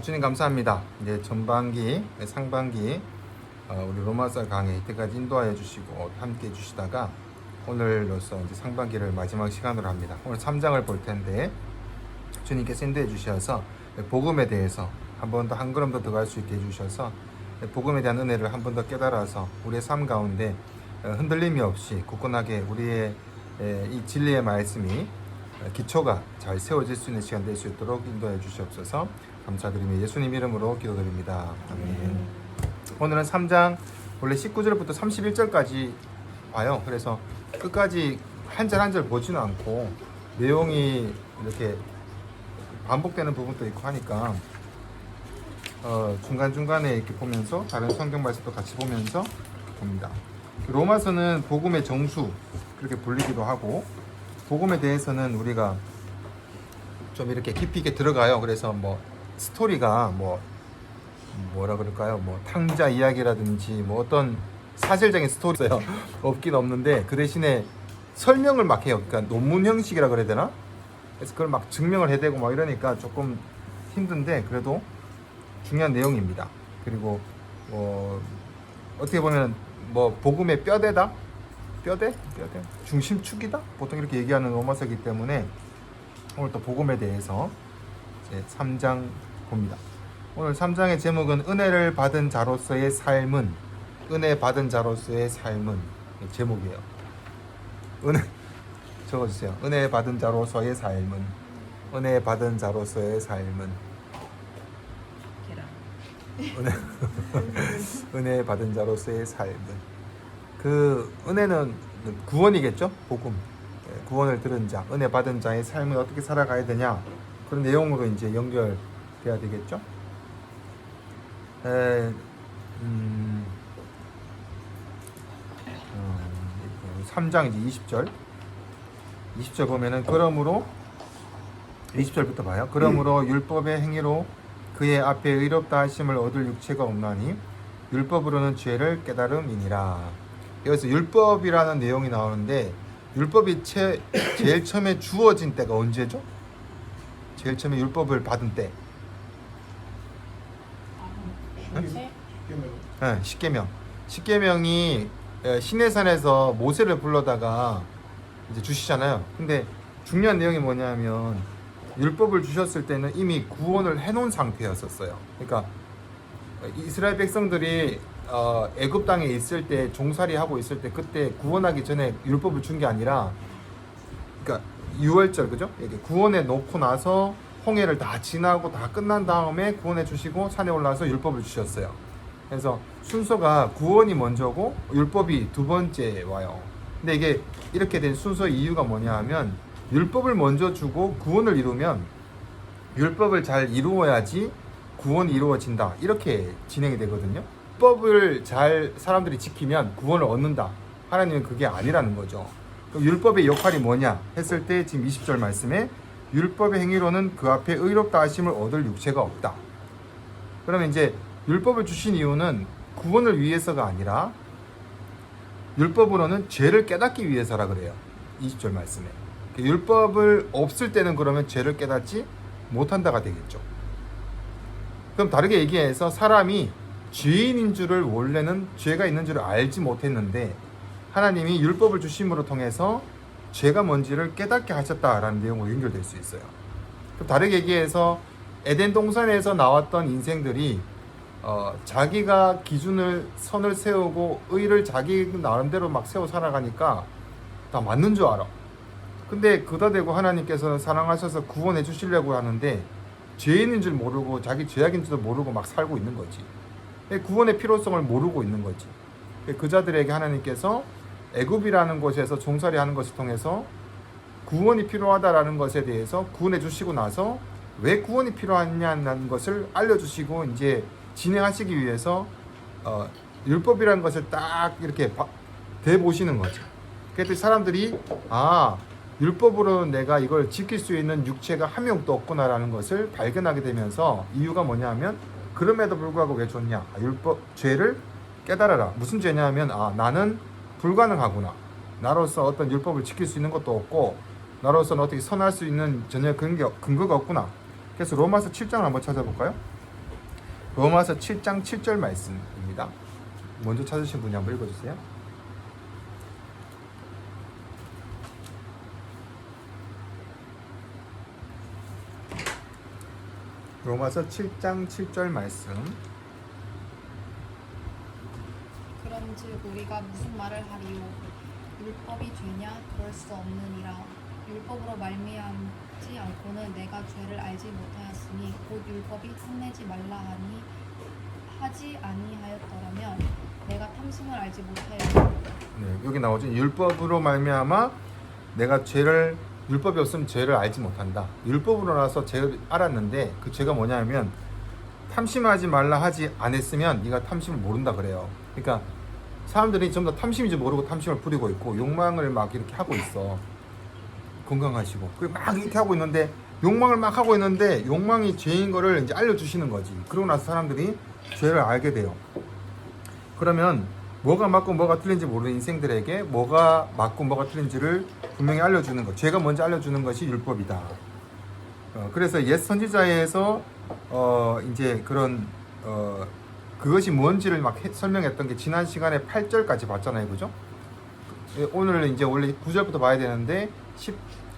주님 감사합니다. 이제 전반기, 상반기 우리 로마서 강의 이때까지 인도하여 주시고 함께 해주시다가 오늘로서 이제 상반기를 마지막 시간으로 합니다. 오늘 3장을 볼 텐데 주님께서 인도해 주셔서 복음에 대해서 한 번 더 한 걸음 더 들어갈 수 있게 해주셔서 복음에 대한 은혜를 한 번 더 깨달아서 우리의 삶 가운데 흔들림이 없이 굳건하게 우리의 이 진리의 말씀이 기초가 잘 세워질 수 있는 시간 될 수 있도록 인도해 주시옵소서. 감사드리며 예수님 이름으로 기도드립니다. 아멘. 오늘은 3장 원래 19절부터 31절까지 봐요. 그래서 끝까지 한 절 한 절 보지는 않고 내용이 이렇게 반복되는 부분도 있고 하니까 중간중간에 이렇게 보면서 다른 성경 말씀도 같이 보면서 봅니다. 로마서는 복음의 정수 그렇게 불리기도 하고 복음에 대해서는 우리가 좀 이렇게 깊이 있게 들어가요. 그래서 뭐 스토리가 뭐라 그럴까요? 뭐 탕자 이야기라든지 뭐 어떤 사실적인 스토리가 없긴 없는데 그 대신에 설명을 막 해요. 그러니까 논문 형식이라 그래야 되나? 그래서 그걸 막 증명을 해야 되고 막 이러니까 조금 힘든데 그래도 중요한 내용입니다. 그리고 어떻게 보면 뭐 복음의 뼈대다? 뼈대? 중심축이다? 보통 이렇게 얘기하는 로마서이기 때문에 오늘 또 복음에 대해서 이제 3장 봅니다. 오늘 3장의 제목은 은혜를 받은 자로서의 삶은 은혜 받은 자로서의 삶은 제목이에요. 은혜 적어주세요. 은혜 받은 자로서의 삶은 은혜 받은 자로서의 삶은 은혜 받은 자로서의 삶은 그 은혜는 구원이겠죠? 복음 구원을 들은 자 은혜 받은 자의 삶을 어떻게 살아가야 되냐 그런 내용으로 이제 연결돼야 되겠죠? 3장 이제 20절 보면은 그러므로 20절부터 봐요. 그러므로 율법의 행위로 그의 앞에 의롭다 하심을 얻을 육체가 없나니 율법으로는 죄를 깨달음이니라. 여기서 율법이라는 내용이 나오는데 율법이 제일 처음에 주어진 때가 언제죠? 제일 처음에 율법을 받은 때. 네, 십계명. 십계명이 시내산에서 모세를 불러다가 이제 주시잖아요. 근데 중요한 내용이 뭐냐면 율법을 주셨을 때는 이미 구원을 해놓은 상태였었어요. 그러니까 이스라엘 백성들이 애굽 땅에 있을 때 종살이 하고 있을 때 그때 구원하기 전에 율법을 준 게 아니라 그러니까 유월절 그죠? 이렇게 구원해 놓고 나서 홍해를 다 지나고 다 끝난 다음에 구원해 주시고 산에 올라와서 율법을 주셨어요. 그래서 순서가 구원이 먼저고 율법이 두 번째 와요. 근데 이게 이렇게 된 순서의 이유가 뭐냐 하면 율법을 먼저 주고 구원을 이루면 율법을 잘 이루어야지 구원이 이루어진다. 이렇게 진행이 되거든요. 율법을 잘 사람들이 지키면 구원을 얻는다. 하나님은 그게 아니라는 거죠. 그럼 율법의 역할이 뭐냐 했을 때 지금 20절 말씀에 율법의 행위로는 그 앞에 의롭다 하심을 얻을 육체가 없다. 그러면 이제 율법을 주신 이유는 구원을 위해서가 아니라 율법으로는 죄를 깨닫기 위해서라 그래요. 20절 말씀에. 율법을 없을 때는 그러면 죄를 깨닫지 못한다가 되겠죠. 그럼 다르게 얘기해서 사람이 죄인인 줄을 원래는 죄가 있는 줄을 알지 못했는데 하나님이 율법을 주심으로 통해서 죄가 뭔지를 깨닫게 하셨다라는 내용으로 연결될 수 있어요. 그럼 다르게 얘기해서 에덴 동산에서 나왔던 인생들이 자기가 선을 세우고 의를 자기 나름대로 막 세워 살아가니까 다 맞는 줄 알아. 근데 그다 대고 하나님께서는 사랑하셔서 구원해 주시려고 하는데 죄인인 줄 모르고 자기 죄악인 줄도 모르고 막 살고 있는 거지. 구원의 필요성을 모르고 있는 거지. 그 자들에게 하나님께서 애굽이라는 곳에서 종살이 하는 것을 통해서 구원이 필요하다라는 것에 대해서 구원해 주시고 나서 왜 구원이 필요하냐는 것을 알려주시고 이제 진행하시기 위해서 율법이라는 것을 딱 이렇게 대보시는 거죠. 그랬더니 사람들이 율법으로 내가 이걸 지킬 수 있는 육체가 한 명도 없구나라는 것을 발견하게 되면서 이유가 뭐냐면 그럼에도 불구하고 왜 줬냐? 율법 죄를 깨달아라. 무슨 죄냐 하면 나는 불가능하구나. 나로서 어떤 율법을 지킬 수 있는 것도 없고 나로서는 어떻게 선할 수 있는 전혀 근거가 없구나. 그래서 로마서 7장을 한번 찾아볼까요? 로마서 7장 7절 말씀입니다. 먼저 찾으신 분이 한번 읽어주세요. 로마서 7장 7절 말씀. 그런즉 우리가 무슨 말을 하리요? 율법이 죄냐? 그럴 수 없느니라. 율법으로 말미암지 않고는 내가 죄를 알지 못하였으니 곧 율법이 탐내지 말라 하니 하지 아니하였더라면 내가 탐심을 알지 못하였으니. 네, 여기 나오죠. 율법으로 말미암아 내가 죄를 율법이 없으면 죄를 알지 못한다. 율법으로 나서 죄를 알았는데 그 죄가 뭐냐면 탐심하지 말라 하지 않았으면 네가 탐심을 모른다 그래요. 그러니까 사람들이 전부 다 탐심인지 모르고 탐심을 부리고 있고 욕망을 막 이렇게 하고 있어. 건강하시고 그리고 막 이렇게 하고 있는데 욕망을 막 하고 있는데 욕망이 죄인 거를 이제 알려주시는 거지. 그러고 나서 사람들이 죄를 알게 돼요. 그러면 뭐가 맞고 뭐가 틀린지 모르는 인생들에게 뭐가 맞고 뭐가 틀린지를 분명히 알려주는 것. 죄가 먼저 알려주는 것이 율법이다. 그래서 옛 선지자에서 이제 그런 그것이 뭔지를 막 설명했던 게 지난 시간에 8절까지 봤잖아요, 그죠? 오늘 이제 원래 9절부터 봐야 되는데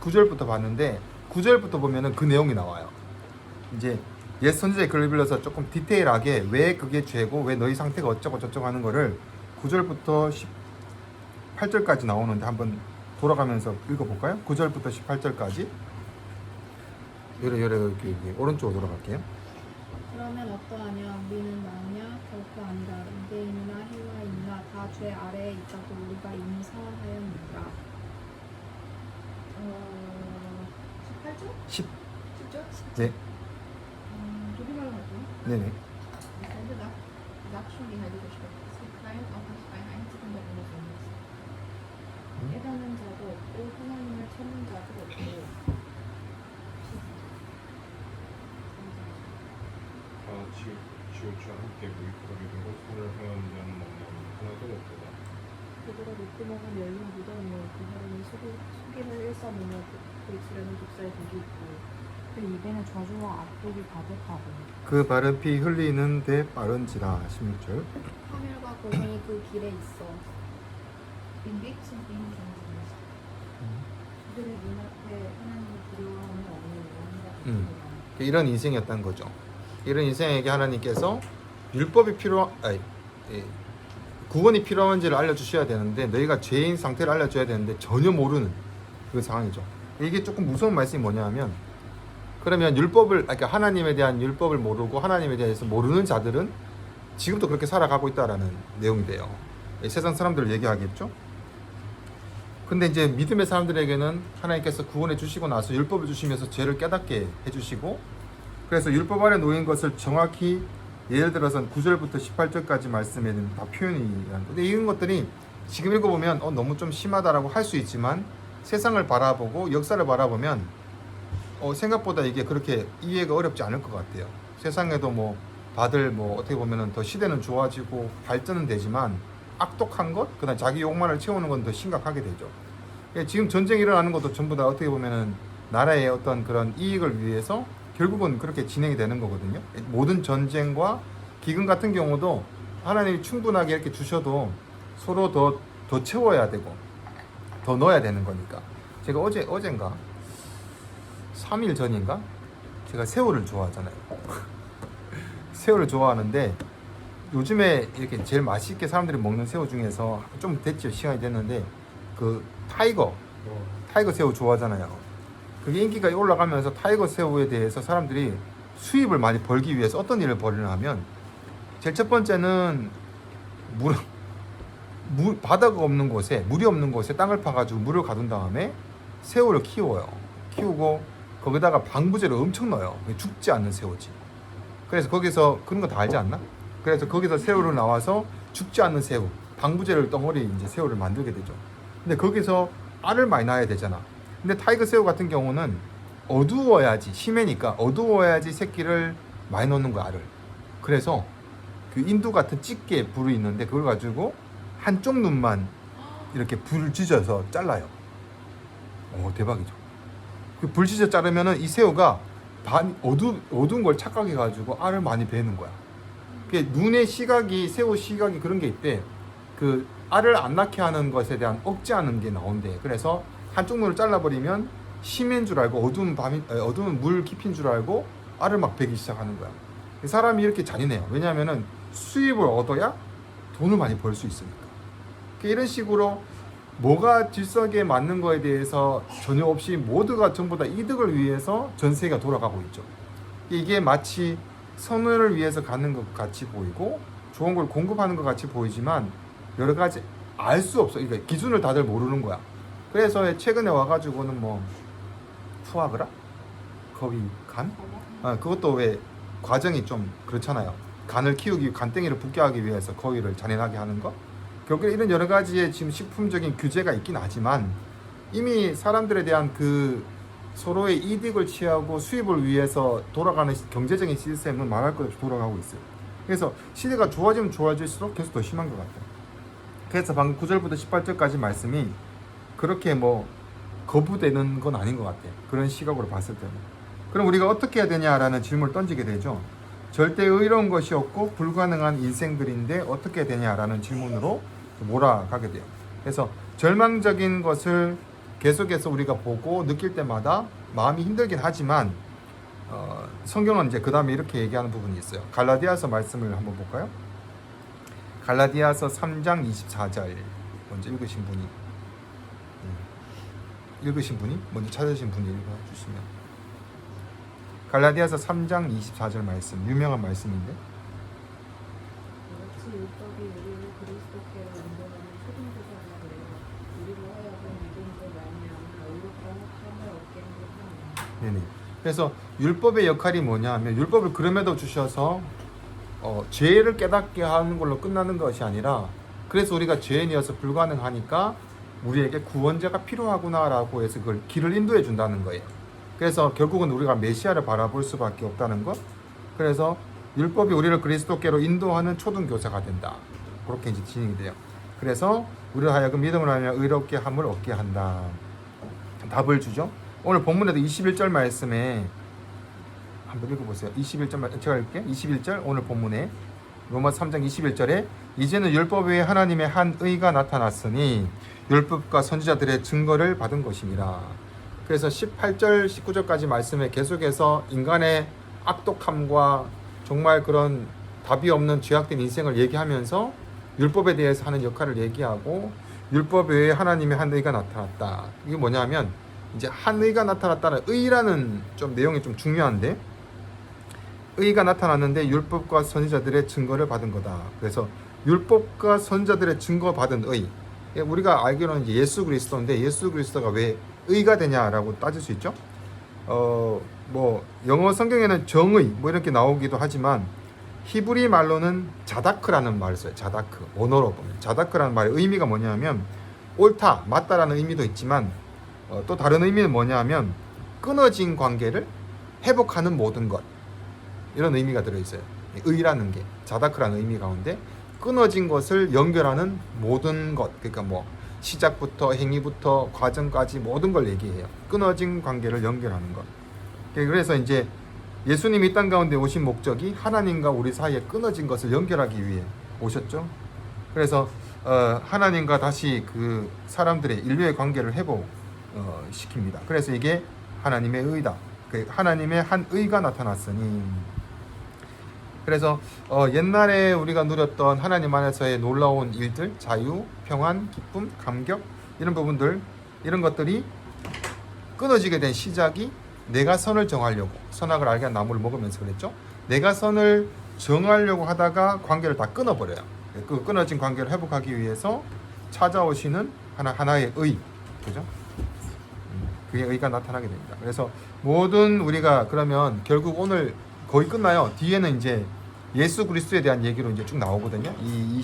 19절부터 봤는데 9절부터 보면은 그 내용이 나와요. 이제 옛 선지자의 글을 빌려서 조금 디테일하게 왜 그게 죄고 왜 너희 상태가 어쩌고 저쩌고 하는 거를 9절부터 18절까지 나오는데 한번 돌아가면서 읽어볼까요? 9절부터 18절까지 이렇게 오른쪽으로 돌아갈게요. 그러면 어떠하냐? 우리는 나으냐? 결코 아니라. 유대인이나 헬라인이나 다 죄 아래에 있다고 우리가 이미 선언하였느니라. 18절? 10. 10절? 네. 조리말로 할게요. 네네. 근데 나 낙순이 해주고 싶어. 스크라인 어파스 바이하인 지금 되는 것은 깨닫는 자도 없고 하나님을 찾는 자도 없고. 지옥과 함께 무익하게 되고 손을 행하는 자는 하나도 없도다. 그들의 목구멍은 열린 무덤이요 그 사람이 속임을 일삼으며 그리스라는 독사의 독이 있고 그 입에는 저주와 악독이 가득하고 그 바른 피 흘리는 데 빠른지라. 16절. 파멸과 고통이 그 길에 있어. 빈빛은 빈 경지입니다. 그들의 눈앞에 하나님을 두려워하는 없는 영혼과 이런 인생이었다는 거죠. 이런 인생에게 하나님께서 율법이 구원이 필요한지를 알려주셔야 되는데 너희가 죄인 상태를 알려줘야 되는데 전혀 모르는 그 상황이죠. 이게 조금 무서운 말씀이 뭐냐면 그러면 그러니까 하나님에 대한 율법을 모르고 하나님에 대해서 모르는 자들은 지금도 그렇게 살아가고 있다라는 내용이 돼요. 세상 사람들을 얘기하겠죠. 근데 이제 믿음의 사람들에게는 하나님께서 구원해 주시고 나서 율법을 주시면서 죄를 깨닫게 해주시고 그래서 율법 아래 놓인 것을 정확히 예를 들어서 9절부터 18절까지 말씀에는 다 표현이라는 근데 이런 것들이 지금 읽어보면 너무 좀 심하다라고 할 수 있지만 세상을 바라보고 역사를 바라보면 생각보다 이게 그렇게 이해가 어렵지 않을 것 같아요. 세상에도 다들 어떻게 보면은 더 시대는 좋아지고 발전은 되지만 악독한 것, 그다음 자기 욕망을 채우는 건 더 심각하게 되죠. 지금 전쟁이 일어나는 것도 전부 다 어떻게 보면은 나라의 어떤 그런 이익을 위해서 결국은 그렇게 진행이 되는 거거든요. 모든 전쟁과 기근 같은 경우도 하나님이 충분하게 이렇게 주셔도 서로 더 채워야 되고 더 넣어야 되는 거니까. 제가 어젠가 3일 전인가 제가 새우를 좋아하잖아요. 새우를 좋아하는데 요즘에 이렇게 제일 맛있게 사람들이 먹는 새우 중에서 좀 됐죠. 시간이 됐는데 그 타이거 새우 좋아하잖아요. 그게 인기가 올라가면서 타이거 새우에 대해서 사람들이 수입을 많이 벌기 위해서 어떤 일을 벌이냐 하면 제일 첫 번째는 바다가 없는 곳에 물이 없는 곳에 땅을 파가지고 물을 가둔 다음에 새우를 키우고 거기다가 방부제를 엄청 넣어요. 죽지 않는 새우지. 그래서 거기서 그런 거 다 알지 않나? 그래서 거기서 새우를 나와서 죽지 않는 새우 방부제를 덩어리 이제 새우를 만들게 되죠. 근데 거기서 알을 많이 낳아야 되잖아. 근데 타이거 새우 같은 경우는 어두워야지, 심해니까 어두워야지 새끼를 많이 넣는 거야, 알을. 그래서 그 인두 같은 집게 불이 있는데 그걸 가지고 한쪽 눈만 이렇게 불을 찢어서 잘라요. 대박이죠. 그 불 찢어 자르면은 이 새우가 어두운 걸 착각해가지고 알을 많이 베는 거야. 눈의 시각이 새우 시각이 그런 게 있대. 그 알을 안 낳게 하는 것에 대한 억제하는 게 나온대. 그래서 한쪽 눈을 잘라버리면 심인 줄 알고 어두운 물 깊인 줄 알고 알을 막 베기 시작하는 거야. 사람이 이렇게 잔인해요. 왜냐하면은 수입을 얻어야 돈을 많이 벌 수 있으니까. 이런 식으로 뭐가 질서에 맞는 거에 대해서 전혀 없이 모두가 전부 다 이득을 위해서 전 세계가 돌아가고 있죠. 이게 마치 선을 위해서 가는 것 같이 보이고 좋은 걸 공급하는 것 같이 보이지만 여러 가지 알 수 없어. 그러니까 기준을 다들 모르는 거야. 그래서 최근에 와가지고는 뭐 푸아그라? 거기 간? 그것도 왜 과정이 좀 그렇잖아요. 간을 키우기, 간땡이를 붓게 하기 위해서 거위를 잔인하게 하는 거. 결국에 이런 여러 가지의 지금 식품적인 규제가 있긴 하지만 이미 사람들에 대한 그 서로의 이득을 취하고 수입을 위해서 돌아가는 경제적인 시스템은 말할 것 없이 돌아가고 있어요. 그래서 시대가 좋아지면 좋아질수록 계속 더 심한 것 같아요. 그래서 방금 9절부터 18절까지 말씀이 그렇게 뭐 거부되는 건 아닌 것 같아요. 그런 시각으로 봤을 때는. 그럼 우리가 어떻게 해야 되냐라는 질문을 던지게 되죠. 절대 의로운 것이 없고 불가능한 인생들인데 어떻게 해야 되냐라는 질문으로 몰아가게 돼요. 그래서 절망적인 것을 계속해서 우리가 보고 느낄 때마다 마음이 힘들긴 하지만 성경은 이제 그 다음에 이렇게 얘기하는 부분이 있어요. 갈라디아서 말씀을 한번 볼까요? 갈라디아서 3장 24절 먼저 읽으신 분이 먼저 찾으신 분이 읽어주시면. 갈라디아서 3장 24절 말씀, 유명한 말씀인데 마치 율법이 우리를 그리스도께로 인도하는 초등교사가 되어 우리로 하여금 믿음으로 말미암아 의롭다 함을 얻게 하는 네네. 그래서 율법의 역할이 뭐냐 하면 율법을 그럼에도 주셔서 죄를 깨닫게 하는 걸로 끝나는 것이 아니라 그래서 우리가 죄인이어서 불가능하니까 우리에게 구원자가 필요하구나라고 해서 그걸 길을 인도해 준다는 거예요. 그래서 결국은 우리가 메시아를 바라볼 수밖에 없다는 것. 그래서 율법이 우리를 그리스도께로 인도하는 초등교사가 된다. 그렇게 이제 진행이 돼요. 그래서 우리를 하여금 믿음을 하며 의롭게 함을 얻게 한다. 답을 주죠. 오늘 본문에도 21절 말씀에 한번 읽어보세요. 21절 제가 읽을게요. 21절 오늘 본문에 로마서 3장 21절에 이제는 율법 외에 하나님의 한 의가 나타났으니 율법과 선지자들의 증거를 받은 것이니라. 그래서 18절 19절까지 말씀에 계속해서 인간의 악독함과 정말 그런 답이 없는 죄악된 인생을 얘기하면서 율법에 대해서 하는 역할을 얘기하고 율법 외에 하나님의 한 의가 나타났다. 이게 뭐냐면 이제 한 의가 나타났다는 의라는 좀 내용이 좀 중요한데 의가 나타났는데 율법과 선지자들의 증거를 받은 거다. 그래서 율법과 선지자들의 증거 받은 의. 우리가 알기로는 이제 예수 그리스도인데 예수 그리스도가 왜 의가 되냐라고 따질 수 있죠. 뭐 영어 성경에는 정의 뭐 이렇게 나오기도 하지만 히브리 말로는 자다크라는 말을 써요. 자다크. 원어로 보면 자다크라는 말의 의미가 뭐냐면 옳다, 맞다라는 의미도 있지만 또 다른 의미는 뭐냐면 끊어진 관계를 회복하는 모든 것. 이런 의미가 들어있어요. 의라는 게 자다크라는 의미 가운데 끊어진 것을 연결하는 모든 것. 그러니까 뭐 시작부터 행위부터 과정까지 모든 걸 얘기해요. 끊어진 관계를 연결하는 것. 그래서 이제 예수님이 이 땅 가운데 오신 목적이 하나님과 우리 사이에 끊어진 것을 연결하기 위해 오셨죠. 그래서 하나님과 다시 그 사람들의 인류의 관계를 회복 시킵니다. 그래서 이게 하나님의 의다. 하나님의 한 의가 나타났으니. 그래서 옛날에 우리가 누렸던 하나님 안에서의 놀라운 일들, 자유, 평안, 기쁨, 감격 이런 부분들, 이런 것들이 끊어지게 된 시작이 내가 선을 정하려고, 선악을 알게 한 나무를 먹으면서 그랬죠. 내가 선을 정하려고 하다가 관계를 다 끊어버려요. 그 끊어진 관계를 회복하기 위해서 찾아오시는 하나의 의, 그죠? 그게 의가 나타나게 됩니다. 그래서 모든 우리가 그러면 결국 오늘 거의 끝나요. 뒤에는 이제 예수 그리스도에 대한 얘기로 이제 쭉 나오거든요. 이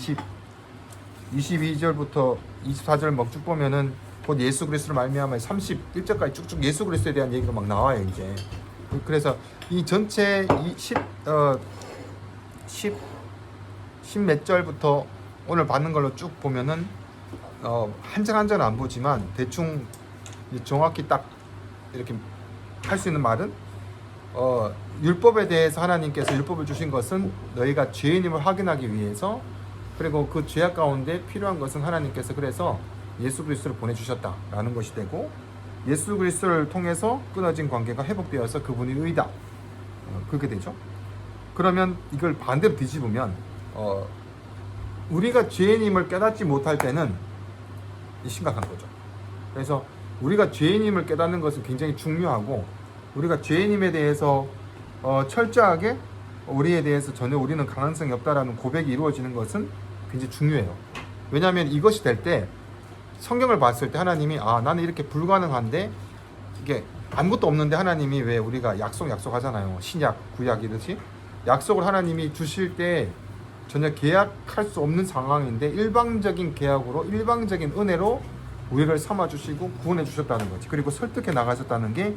22절부터 24절 막 쭉 보면은 곧 예수 그리스도를 말미암아 31절까지 쭉쭉 예수 그리스도에 대한 얘기가 막 나와요, 이제. 그래서 이 전체 10 몇 절부터 오늘 받는 걸로 쭉 보면은 한 절 한 절 안 보지만 대충 정확히 딱 이렇게 할 수 있는 말은 율법에 대해서 하나님께서 율법을 주신 것은 너희가 죄인임을 확인하기 위해서, 그리고 그 죄악 가운데 필요한 것은 하나님께서 그래서 예수 그리스도를 보내주셨다라는 것이 되고, 예수 그리스도를 통해서 끊어진 관계가 회복되어서 그분이 의다, 그렇게 되죠. 그러면 이걸 반대로 뒤집으면 우리가 죄인임을 깨닫지 못할 때는 심각한 거죠. 그래서 우리가 죄인임을 깨닫는 것은 굉장히 중요하고, 우리가 죄인임에 대해서 철저하게 우리에 대해서 전혀 우리는 가능성이 없다라는 고백이 이루어지는 것은 굉장히 중요해요. 왜냐하면 이것이 될 때 성경을 봤을 때 하나님이 나는 이렇게 불가능한데, 이게 아무것도 없는데 하나님이 왜 우리가 약속하잖아요. 신약 구약이듯이 약속을 하나님이 주실 때 전혀 계약할 수 없는 상황인데 일방적인 계약으로, 일방적인 은혜로 우리를 삼아주시고 구원해 주셨다는 거지. 그리고 설득해 나가셨다는 게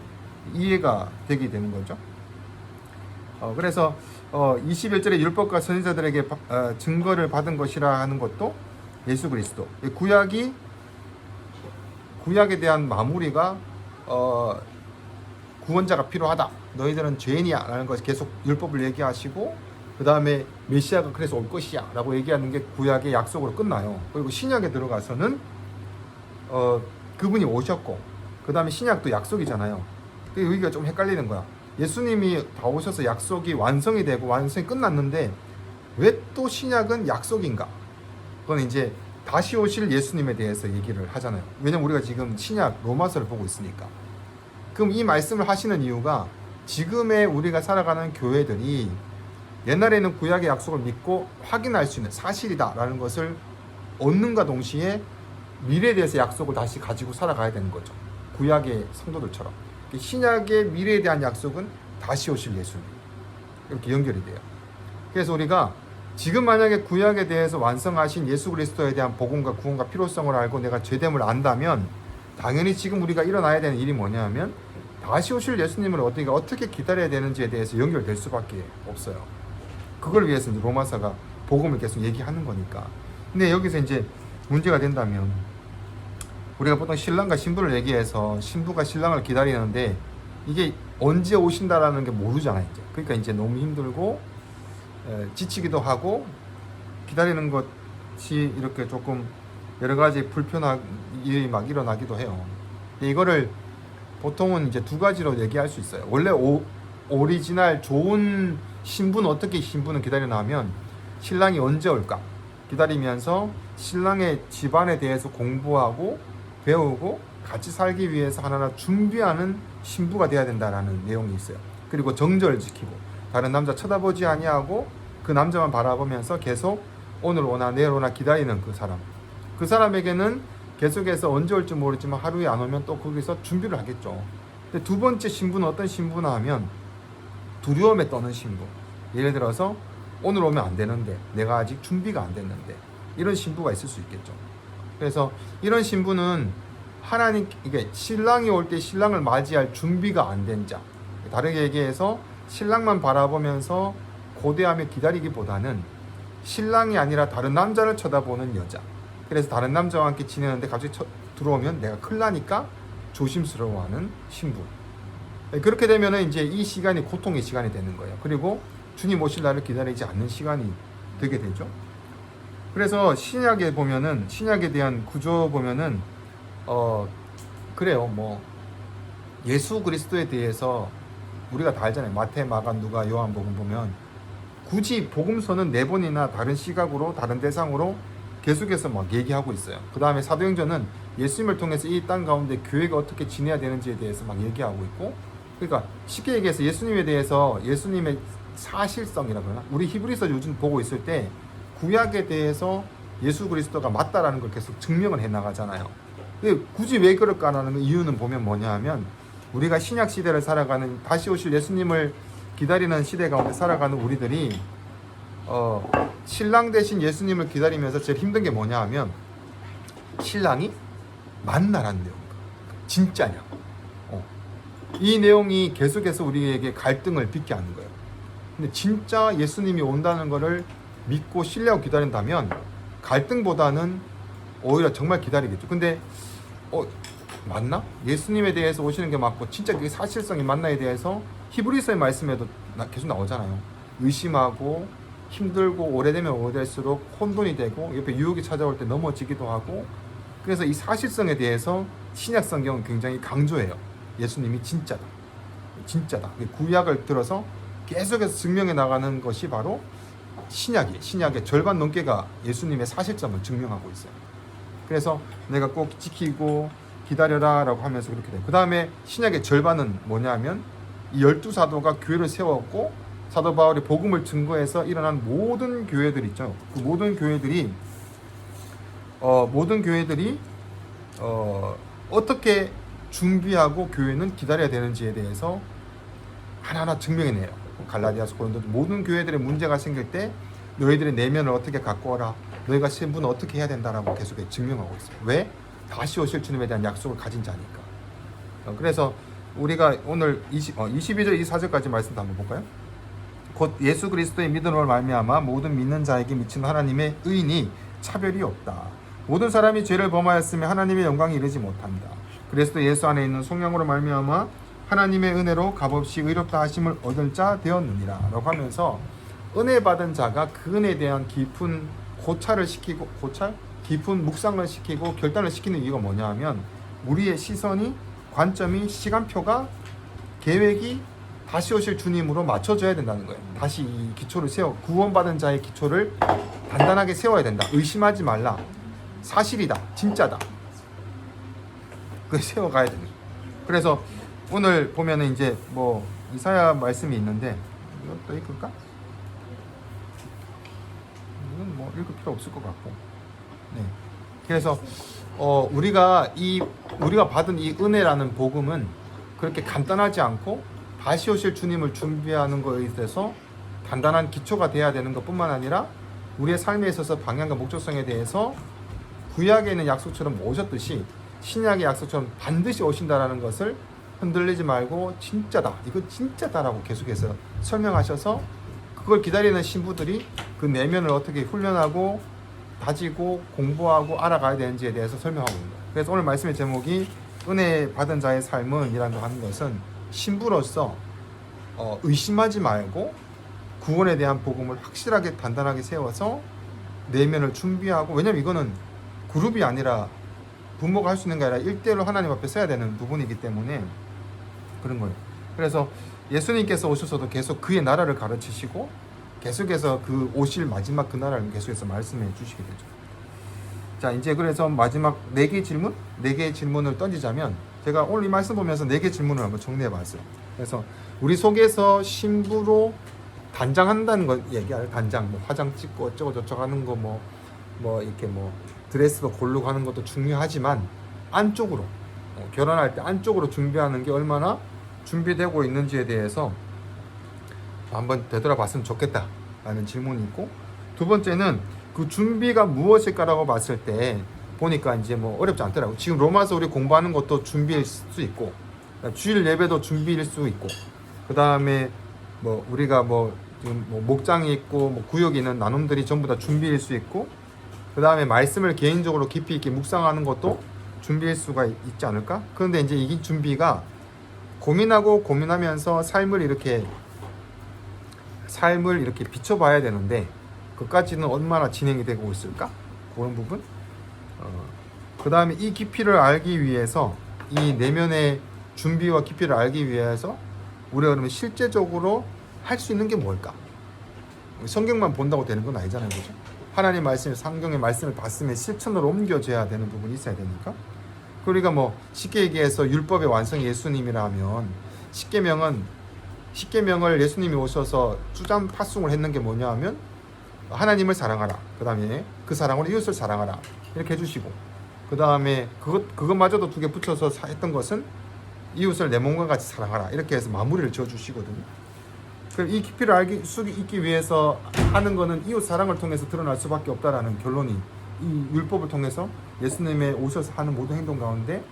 이해가 되게 되는 거죠. 그래서 21절에 율법과 선지자들에게 증거를 받은 것이라 하는 것도 예수 그리스도. 구약에 대한 마무리가 구원자가 필요하다. 너희들은 죄인이야 라는 것을 계속 율법을 얘기하시고, 그 다음에 메시아가 그래서 올 것이야 라고 얘기하는 게 구약의 약속으로 끝나요. 그리고 신약에 들어가서는 그분이 오셨고, 그 다음에 신약도 약속이잖아요. 여기가 좀 헷갈리는 거야. 예수님이 다 오셔서 약속이 완성이 되고 완성이 끝났는데 왜 또 신약은 약속인가? 그건 이제 다시 오실 예수님에 대해서 얘기를 하잖아요. 왜냐면 우리가 지금 신약 로마서를 보고 있으니까. 그럼 이 말씀을 하시는 이유가 지금의 우리가 살아가는 교회들이 옛날에는 구약의 약속을 믿고 확인할 수 있는 사실이다라는 것을 얻는가 동시에 미래에 대해서 약속을 다시 가지고 살아가야 되는 거죠. 구약의 성도들처럼. 신약의 미래에 대한 약속은 다시 오실 예수님. 이렇게 연결이 돼요. 그래서 우리가 지금 만약에 구약에 대해서 완성하신 예수 그리스도에 대한 복음과 구원과 필요성을 알고 내가 죄됨을 안다면, 당연히 지금 우리가 일어나야 되는 일이 뭐냐면 다시 오실 예수님을 어떻게 기다려야 되는지에 대해서 연결될 수밖에 없어요. 그걸 위해서 이제 로마서가 복음을 계속 얘기하는 거니까. 근데 여기서 이제 문제가 된다면, 우리가 보통 신랑과 신부를 얘기해서 신부가 신랑을 기다리는데 이게 언제 오신다라는 게 모르잖아요. 이제. 그러니까 이제 너무 힘들고 지치기도 하고 기다리는 것이 이렇게 조금 여러 가지 불편한 일이 막 일어나기도 해요. 근데 이거를 보통은 이제 두 가지로 얘기할 수 있어요. 원래 오리지널 좋은 신부는 어떻게 신부는 기다리나 하면, 신랑이 언제 올까 기다리면서 신랑의 집안에 대해서 공부하고 배우고 같이 살기 위해서 하나하나 준비하는 신부가 돼야 된다라는 내용이 있어요. 그리고 정절을 지키고 다른 남자 쳐다보지 아니하고 그 남자만 바라보면서 계속 오늘 오나 내일 오나 기다리는 그 사람에게는 계속해서 언제 올지 모르지만 하루에 안 오면 또 거기서 준비를 하겠죠. 근데 두 번째 신부는 어떤 신부나 하면 두려움에 떠는 신부. 예를 들어서 오늘 오면 안 되는데 내가 아직 준비가 안 됐는데, 이런 신부가 있을 수 있겠죠. 그래서 이런 신부는 이게 신랑이 올 때 신랑을 맞이할 준비가 안 된 자. 다르게 얘기해서 신랑만 바라보면서 고대하며 기다리기보다는 신랑이 아니라 다른 남자를 쳐다보는 여자. 그래서 다른 남자와 함께 지내는데 갑자기 들어오면 내가 큰일 나니까 조심스러워하는 신부. 그렇게 되면 이제 이 시간이 고통의 시간이 되는 거예요. 그리고 주님 오실 날을 기다리지 않는 시간이 되게 되죠. 그래서 신약에 보면은, 신약에 대한 구조 보면은 그래요. 뭐 예수 그리스도에 대해서 우리가 다 알잖아요. 마태, 마가, 누가, 요한복음 보면 굳이 복음서는 4번이나 다른 시각으로 다른 대상으로 계속해서 막 얘기하고 있어요. 그 다음에 사도행전은 예수님을 통해서 이 땅 가운데 교회가 어떻게 지내야 되는지에 대해서 막 얘기하고 있고, 그러니까 쉽게 얘기해서 예수님에 대해서, 예수님의 사실성이라고 하나, 우리 히브리서 요즘 보고 있을 때 구약에 대해서 예수 그리스도가 맞다라는 걸 계속 증명을 해 나가잖아요. 굳이 왜 그럴까라는 이유는 보면 뭐냐 하면, 우리가 신약 시대를 살아가는, 다시 오실 예수님을 기다리는 시대 가운데 살아가는 우리들이 신랑 대신 예수님을 기다리면서 제일 힘든 게 뭐냐 하면, 신랑이 만나라는 내용이에요. 진짜냐? 이 내용이 계속해서 우리에게 갈등을 빚게 하는 거예요. 근데 진짜 예수님이 온다는 것을 믿고 신뢰하고 기다린다면 갈등보다는 오히려 정말 기다리겠죠. 근데 맞나? 예수님에 대해서 오시는 게 맞고 진짜 그게 사실성이 맞나에 대해서 히브리서의 말씀에도 계속 나오잖아요. 의심하고 힘들고 오래되면 오래될수록 혼돈이 되고 옆에 유혹이 찾아올 때 넘어지기도 하고, 그래서 이 사실성에 대해서 신약 성경은 굉장히 강조해요. 예수님이 진짜다. 진짜다. 구약을 들어서 계속해서 증명해 나가는 것이 바로 신약의 절반 넘게가 예수님의 사실점을 증명하고 있어요. 그래서 내가 꼭 지키고 기다려라 라고 하면서 그렇게 돼요. 그 다음에 신약의 절반은 뭐냐면 이 12사도가 교회를 세웠고 사도 바울이 복음을 증거해서 일어난 모든 교회들 있죠. 그 모든 교회들이 어떻게 준비하고 교회는 기다려야 되는지에 대해서 하나하나 증명해내요. 갈라디아서 고린도 모든 교회들의 문제가 생길 때 너희들의 내면을 어떻게 갖고 와라, 너희가 신분을 어떻게 해야 된다라고 계속 증명하고 있어요. 왜? 다시 오실 주님에 대한 약속을 가진 자니까. 그래서 우리가 오늘 22절 24절까지 말씀 한번 볼까요? 곧 예수 그리스도의 믿음으로 말미암아 모든 믿는 자에게 미친 하나님의 의인이 차별이 없다. 모든 사람이 죄를 범하였으며 하나님의 영광에 이르지 못한다. 그리스도 예수 안에 있는 성령으로 말미암아 하나님의 은혜로 값없이 의롭다 하심을 얻을 자 되었느니라 라고 하면서 은혜 받은 자가 그 은혜에 대한 깊은 깊은 묵상을 시키고 결단을 시키는 이유가 뭐냐 하면 우리의 시선이, 관점이, 시간표가, 계획이 다시 오실 주님으로 맞춰져야 된다는 거예요. 다시 이 기초를 구원받은 자의 기초를 단단하게 세워야 된다. 의심하지 말라. 사실이다. 진짜다. 그 세워가야 됩니다. 그래서 오늘 보면은 이제 뭐 이사야 말씀이 있는데 이것도 읽을까? 이건 뭐 읽을 필요 없을 것 같고. 네. 그래서 우리가 받은 이 은혜라는 복음은 그렇게 간단하지 않고 다시 오실 주님을 준비하는 것에 있어서 단단한 기초가 돼야 되는 것뿐만 아니라 우리의 삶에 있어서 방향과 목적성에 대해서 구약에 있는 약속처럼 오셨듯이 신약의 약속처럼 반드시 오신다라는 것을 흔들리지 말고 진짜다, 이거 진짜다라고 계속해서 설명하셔서 그걸 기다리는 신부들이 그 내면을 어떻게 훈련하고 다지고 공부하고 알아가야 되는지에 대해서 설명하고 있는 거예요. 그래서 오늘 말씀의 제목이 은혜 받은 자의 삶은 이라고 하는 것은 신부로서 의심하지 말고 구원에 대한 복음을 확실하게 단단하게 세워서 내면을 준비하고, 왜냐면 이거는 그룹이 아니라 부모가 할 수 있는 게 아니라 1대1로 하나님 앞에 써야 되는 부분이기 때문에 그런 거예요. 그래서 예수님께서 오셔서도 계속 그의 나라를 가르치시고 계속해서 그 오실 마지막 그 나라를 계속해서 말씀해 주시게 되죠. 자, 이제 그래서 마지막 4개의 질문을 던지자면, 제가 오늘 이 말씀 보면서 4개 질문을 한번 정리해 봤어요. 그래서 우리 속에서 신부로 단장한다는 거 얘기할, 단장, 뭐 화장 찍고 어쩌고 저쩌고 하는 거, 뭐 이렇게 뭐 드레스도 고르고 하는 것도 중요하지만 안쪽으로 결혼할 때 안쪽으로 준비하는 게 얼마나 준비되고 있는지에 대해서 한번 되돌아봤으면 좋겠다라는 질문이 있고, 두 번째는 그 준비가 무엇일까라고 봤을 때 보니까 이제 뭐 어렵지 않더라고. 지금 로마서 우리 공부하는 것도 준비일 수 있고, 주일 예배도 준비일 수 있고, 그 다음에 뭐 우리가 뭐 지금 뭐 목장이 있고 뭐 구역이 있는 나눔들이 전부 다 준비일 수 있고, 그 다음에 말씀을 개인적으로 깊이 있게 묵상하는 것도 준비일 수가 있지 않을까? 그런데 이제 이 준비가 고민하면서 삶을 이렇게 비춰봐야 되는데 그까지는 얼마나 진행이 되고 있을까? 그런 부분. 그 다음에 이 깊이를 알기 위해서, 이 내면의 준비와 깊이를 알기 위해서 우리가 그러면 실제적으로 할 수 있는 게 뭘까? 성경만 본다고 되는 건 아니잖아요, 그죠? 하나님 말씀, 성경의 말씀을 봤으면 실천으로 옮겨져야 되는 부분이 있어야 되니까. 그러니까 뭐 쉽게 얘기해서 율법의 완성이 예수님이라면 십계명을 예수님이 오셔서 주장파송을 했는 게 뭐냐 하면 하나님을 사랑하라, 그 다음에 그 사랑으로 이웃을 사랑하라 이렇게 해주시고, 그 다음에 그것마저도 2개 붙여서 했던 것은 이웃을 내 몸과 같이 사랑하라 이렇게 해서 마무리를 지어주시거든요. 그럼 이 깊이를 있기 위해서 하는 거는 이웃 사랑을 통해서 드러날 수밖에 없다라는 결론이 이 율법을 통해서 예수님의 오셔서 하는 모든 행동 가운데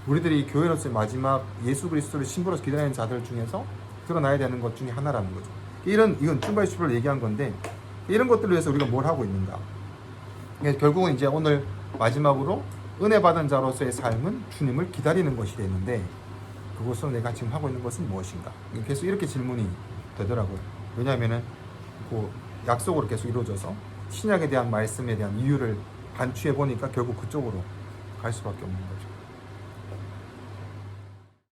우리들이 교회로서의 마지막 예수 그리스도를 신부로서 기다리는 자들 중에서 드러나야 되는 것 중에 하나라는 거죠. 이건 춤바이슈를 얘기한 건데, 이런 것들을 위해서 우리가 뭘 하고 있는가. 결국은 이제 오늘 마지막으로 은혜 받은 자로서의 삶은 주님을 기다리는 것이 되는데, 그것으로 내가 지금 하고 있는 것은 무엇인가. 계속 이렇게 질문이 되더라고요. 왜냐하면은 그 약속으로 계속 이루어져서 신약에 대한 말씀에 대한 이유를 반추해 보니까 결국 그쪽으로 갈 수밖에 없는 거죠.